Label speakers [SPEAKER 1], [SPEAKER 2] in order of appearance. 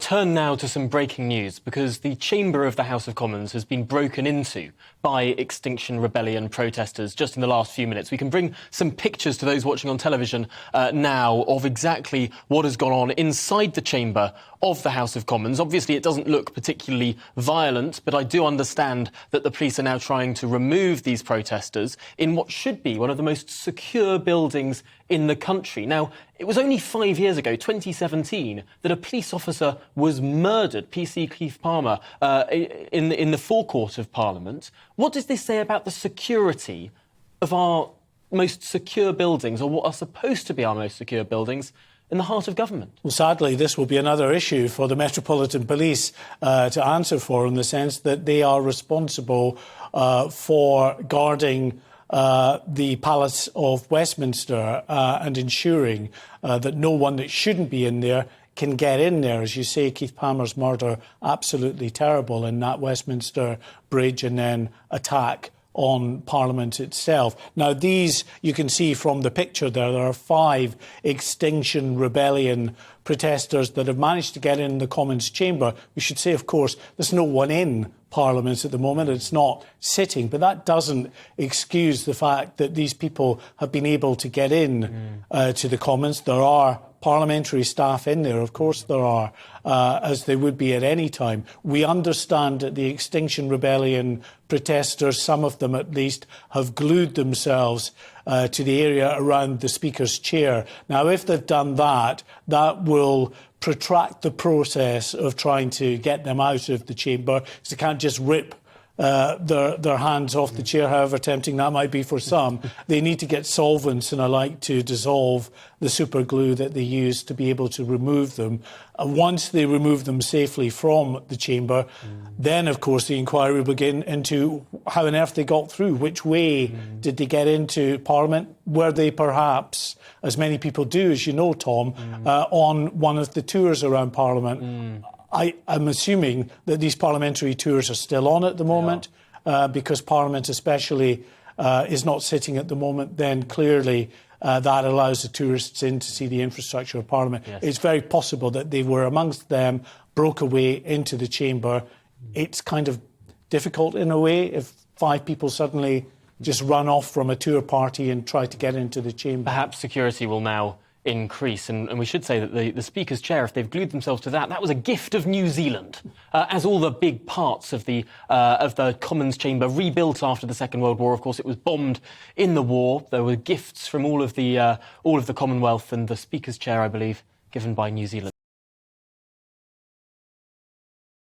[SPEAKER 1] turn now to some breaking news, because the chamber of the House of Commons has been broken into by Extinction Rebellion protesters just in the last few minutes. We can bring some pictures to those watching on television now of exactly what has gone on inside the chamber of the House of Commons. Obviously, it doesn't look particularly violent, but I do understand that the police are now trying to remove these protesters in what should be one of the most secure buildings in the country. Now, it was only 5 years ago, 2017, that a police officer was murdered, PC Keith Palmer, in the forecourt of Parliament. What does this say about the security of our most secure buildings, or what are supposed to be our most secure buildings, in the heart of government? Well,
[SPEAKER 2] sadly, this will be another issue for the Metropolitan Police to answer for, in the sense that they are responsible for guarding the Palace of Westminster and ensuring that no one that shouldn't be in there can get in there. As you say, Keith Palmer's murder, absolutely terrible, in that Westminster Bridge, and then attack on Parliament itself. Now, these, you can see from the picture there are 5 Extinction Rebellion protesters that have managed to get in the Commons chamber. We should say, of course, there's no one in Parliament at the moment. It's not sitting, but that doesn't excuse the fact that these people have been able to get in to the Commons. There are parliamentary staff in there, of course there are, as they would be at any time. We understand that the Extinction Rebellion protesters, some of them at least, have glued themselves to the area around the Speaker's chair. Now, if they've done that, that will protract the process of trying to get them out of the chamber, because they can't just rip their hands off the chair, however tempting that might be for some. They need to get solvents and alike to dissolve the super glue that they use to be able to remove them. And once they remove them safely from the chamber, then, of course, the inquiry will begin into how on earth they got through. Which way did they get into Parliament? Were they perhaps, as many people do, as you know, Tom, on one of the tours around Parliament? I'm assuming that these parliamentary tours are still on at the moment, because Parliament especially is not sitting at the moment. Then clearly that allows the tourists in to see the infrastructure of Parliament. Yes. It's very possible that they were amongst them, broke away into the chamber. It's kind of difficult in a way if 5 people suddenly just run off from a tour party and try to get into the chamber.
[SPEAKER 1] Perhaps security will now increase, and we should say that the Speaker's chair, if they've glued themselves to that was a gift of New Zealand, as all the big parts of the Commons chamber rebuilt after the Second World War. Of course, it was bombed in the war. There were gifts from all of the Commonwealth, and the Speaker's chair, I believe, given by New Zealand.